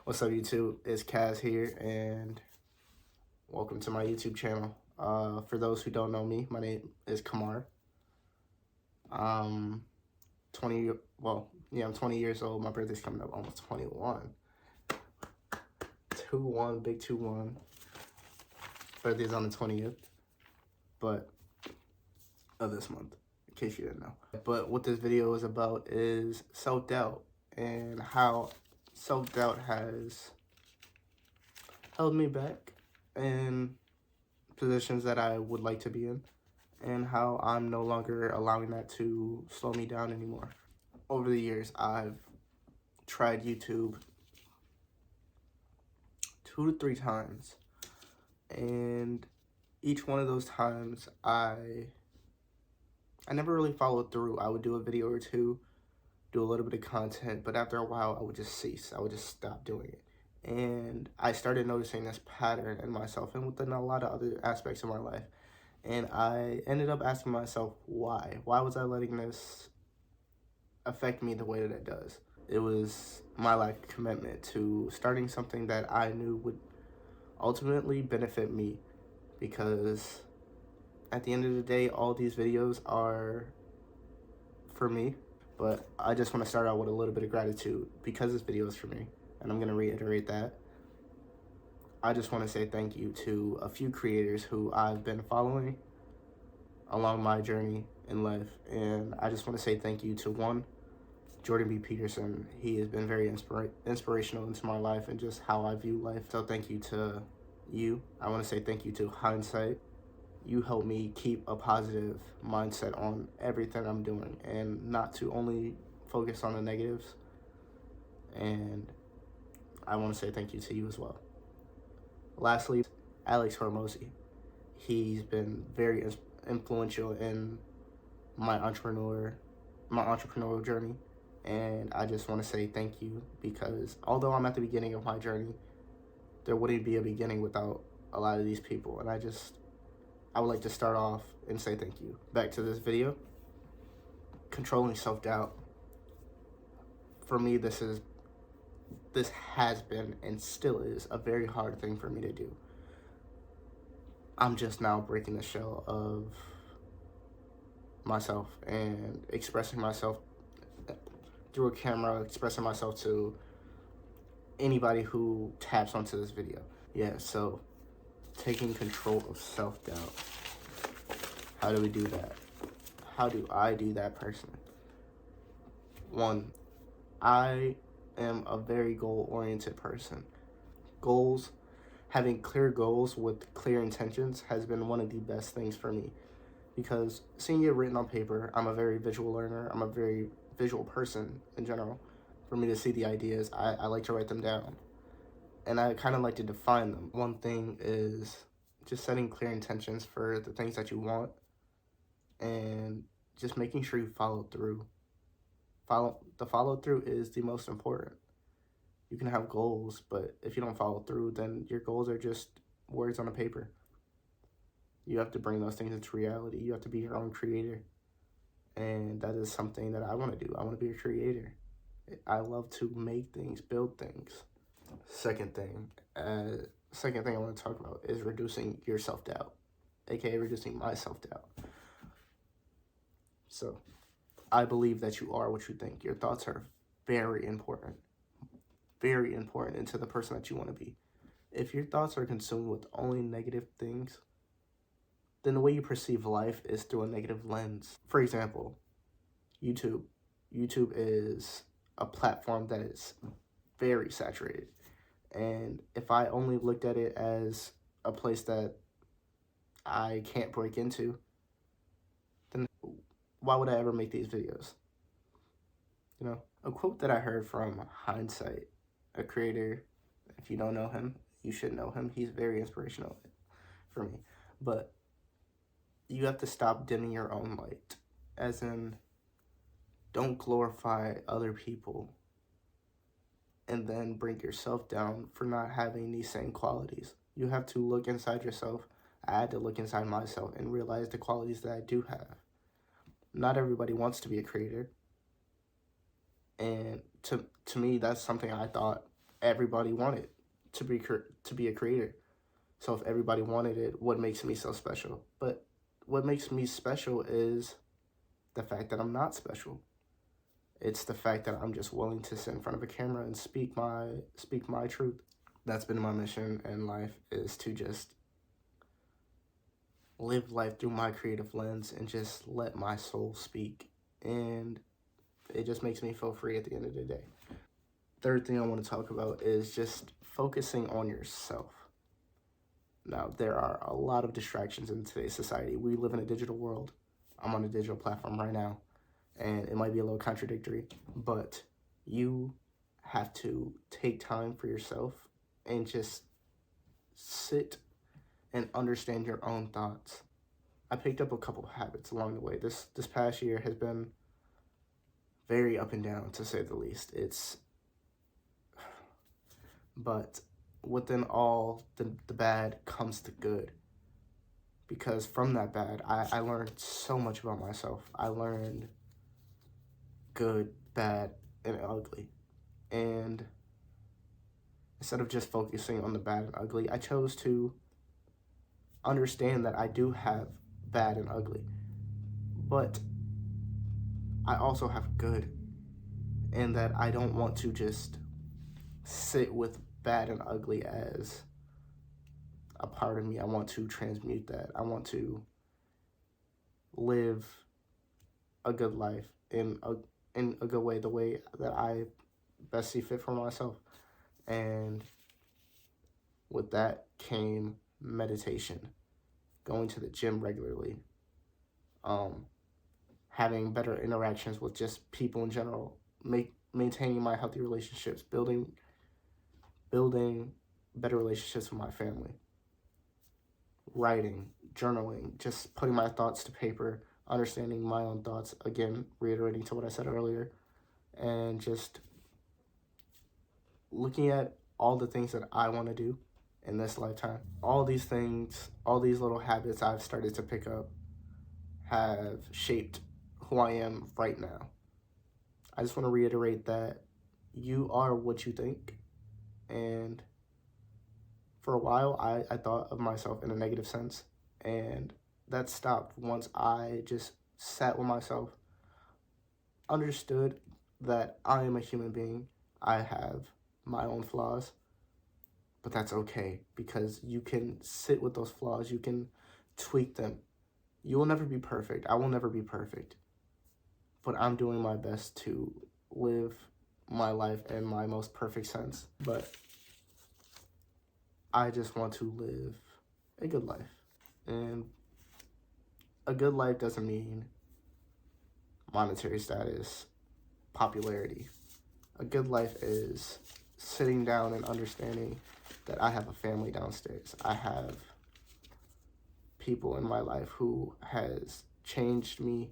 What's up, YouTube? It's Kaz here, and welcome to my YouTube channel. For those who don't know me, my name is Kamar. I'm 20, I'm 20 years old. My birthday's coming up, almost 21. 2-1, big 2-1. Birthday's on the 20th, but of this month, in case you didn't know. But what this video is about is self-doubt and how self-doubt has held me back in positions that I would like to be in, and how I'm no longer allowing that to slow me down anymore. Over the years, I've tried YouTube 2 to 3 times, and each one of those times I never really followed through. I would do a video or two, do a little bit of content, but after a while I would just cease. I would just stop doing it. And I started noticing this pattern in myself and within a lot of other aspects of my life. And I ended up asking myself, why? Why was I letting this affect me the way that it does? It was my lack of commitment to starting something that I knew would ultimately benefit me, because at the end of the day, all these videos are for me. But I just want to start out with a little bit of gratitude because this video is for me, and I'm going to reiterate that. I just want to say thank you to a few creators who I've been following along my journey in life. And I just want to say thank you to one, Jordan B. Peterson. He has been very inspirational into my life and just how I view life. So thank you to you. I want to say thank you to Hindsight. You help me keep a positive mindset on everything I'm doing and not to only focus on the negatives. And I want to say thank you to you as well. Lastly, Alex Hormozy. He's been very influential in my entrepreneurial journey, and I just want to say thank you, because although I'm at the beginning of my journey, there wouldn't be a beginning without a lot of these people, and I would like to start off and say thank you. Back to this video. Controlling self-doubt. For me, this has been and still is a very hard thing for me to do. I'm just now breaking the shell of myself and expressing myself through a camera, expressing myself to anybody who taps onto this video. Yeah, so taking control of self-doubt. How do we do that? How do I do that personally? One, I am a very goal-oriented person. Having clear goals with clear intentions has been one of the best things for me, because seeing it written on paper, I'm a very visual learner. I'm a very visual person in general. For me to see the ideas, I like to write them down, and I kind of like to define them. One thing is just setting clear intentions for the things that you want, and just making sure you follow through. The follow through is the most important. You can have goals, but if you don't follow through, then your goals are just words on a paper. You have to bring those things into reality. You have to be your own creator, and that is something that I want to do. I want to be a creator. I love to make things, build things. Second thing I want to talk about is reducing your self-doubt, aka reducing my self-doubt. So, I believe that you are what you think. Your thoughts are very important into the person that you want to be. If your thoughts are consumed with only negative things, then the way you perceive life is through a negative lens. For example, YouTube. YouTube is a platform that is very saturated. And if I only looked at it as a place that I can't break into, then why would I ever make these videos? You know, a quote that I heard from Hindsight, a creator. If you don't know him, you should know him. He's very inspirational for me. But you have to stop dimming your own light. As in, don't glorify other people and then bring yourself down for not having these same qualities. You have to look inside yourself. I had to look inside myself and realize the qualities that I do have. Not everybody wants to be a creator. And to me, that's something I thought everybody wanted to be a creator. So if everybody wanted it, what makes me so special? But what makes me special is the fact that I'm not special. It's the fact that I'm just willing to sit in front of a camera and speak my truth. That's been my mission in life, is to just live life through my creative lens and just let my soul speak. And it just makes me feel free at the end of the day. Third thing I want to talk about is just focusing on yourself. Now, there are a lot of distractions in today's society. We live in a digital world. I'm on a digital platform right now, and it might be a little contradictory, but you have to take time for yourself and just sit and understand your own thoughts. I picked up a couple of habits along the way. This past year has been very up and down, to say the least. But within all the bad comes the good. Because from that bad, I learned so much about myself. I learned good, bad, and ugly. And instead of just focusing on the bad and ugly, I chose to understand that I do have bad and ugly. But I also have good. And that I don't want to just sit with bad and ugly as a part of me. I want to transmute that. I want to live a good life in a good way, the way that I best see fit for myself. And with that came meditation, going to the gym regularly, having better interactions with just people in general, maintaining my healthy relationships, building better relationships with my family, writing, journaling, just putting my thoughts to paper, understanding my own thoughts, again, reiterating to what I said earlier, and just looking at all the things that I want to do in this lifetime. All these things, all these little habits I've started to pick up have shaped who I am right now. I just want to reiterate that you are what you think. And for a while, I thought of myself in a negative sense. And that stopped once I just sat with myself, understood that I am a human being. I have my own flaws, but that's okay, because you can sit with those flaws. You can tweak them. You will never be perfect. I will never be perfect. But I'm doing my best to live my life in my most perfect sense. But I just want to live a good life. And a good life doesn't mean monetary status, popularity. A good life is sitting down and understanding that I have a family downstairs. I have people in my life who has changed me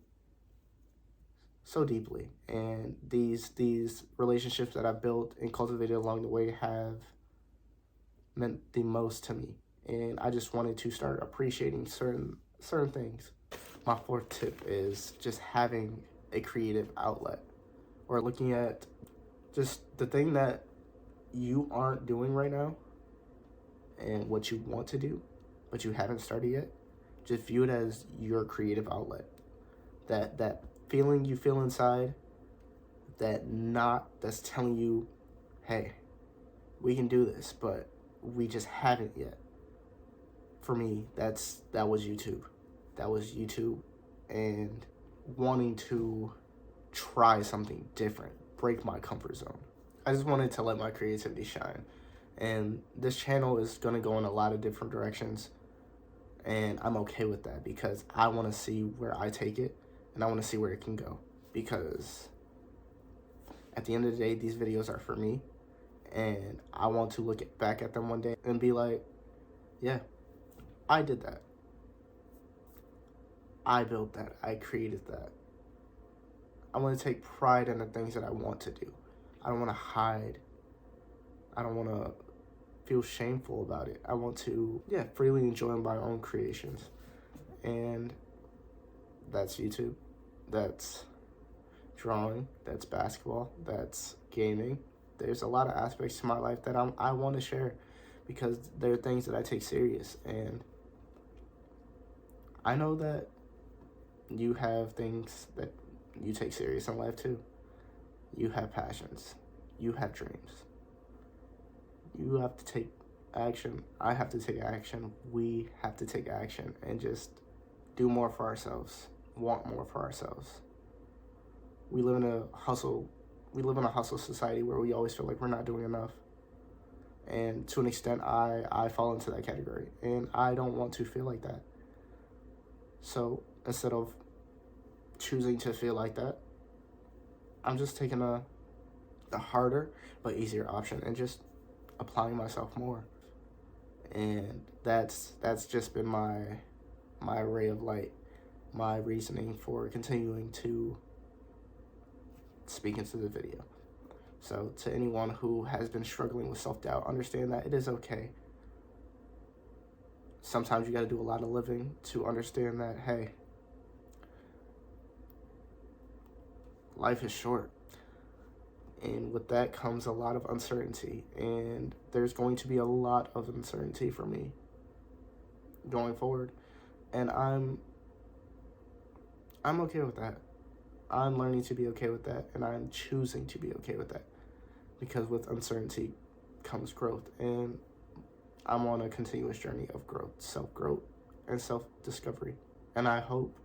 so deeply, and these relationships that I've built and cultivated along the way have meant the most to me, and I just wanted to start appreciating certain things. My fourth tip is just having a creative outlet, or looking at just the thing that you aren't doing right now and what you want to do but you haven't started yet. Just view it as your creative outlet. That feeling you feel inside, that's telling you, hey, we can do this, but we just haven't yet. For me, that was YouTube. That was YouTube, and wanting to try something different, break my comfort zone. I just wanted to let my creativity shine. And this channel is going to go in a lot of different directions, and I'm okay with that, because I want to see where I take it, and I want to see where it can go. Because at the end of the day, these videos are for me, and I want to look back at them one day and be like, yeah, I did that. I built that. I created that. I want to take pride in the things that I want to do. I don't want to hide. I don't want to feel shameful about it. I want to, freely enjoy my own creations. And that's YouTube. That's drawing. That's basketball. That's gaming. there's a lot of aspects to my life that I want to share, because there are things that I take serious, and I know that you have things that you take serious in life too. You have passions. You have dreams. You have to take action. I have to take action. We have to take action and just do more for ourselves. Want more for ourselves. We live in a hustle society where we always feel like we're not doing enough. And to an extent, I fall into that category. And I don't want to feel like that. So instead of choosing to feel like that, I'm just taking a harder but easier option and just applying myself more. And that's just been my ray of light, my reasoning for continuing to speak into the video. So to anyone who has been struggling with self-doubt, understand that it is okay. Sometimes you got to do a lot of living to understand that, hey, life is short. And with that comes a lot of uncertainty. And there's going to be a lot of uncertainty for me going forward. And I'm okay with that. I'm learning to be okay with that. And I'm choosing to be okay with that. Because with uncertainty comes growth. And I'm on a continuous journey of growth, self-growth, and self-discovery. And I hope,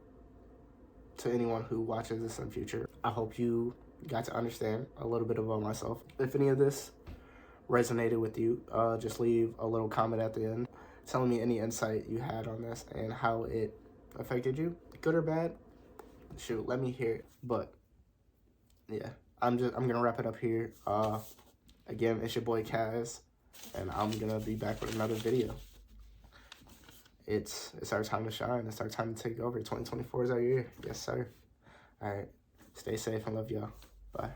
to anyone who watches this in the future, I hope you got to understand a little bit about myself. If any of this resonated with you, just leave a little comment at the end telling me any insight you had on this and how it affected you, good or bad. Shoot, let me hear it. But yeah, I'm gonna wrap it up here. Again, it's your boy Kaz, and I'm gonna be back with another video. It's our time to shine. It's our time to take over. 2024 is our year. Yes, sir. All right. Stay safe and love y'all. Bye.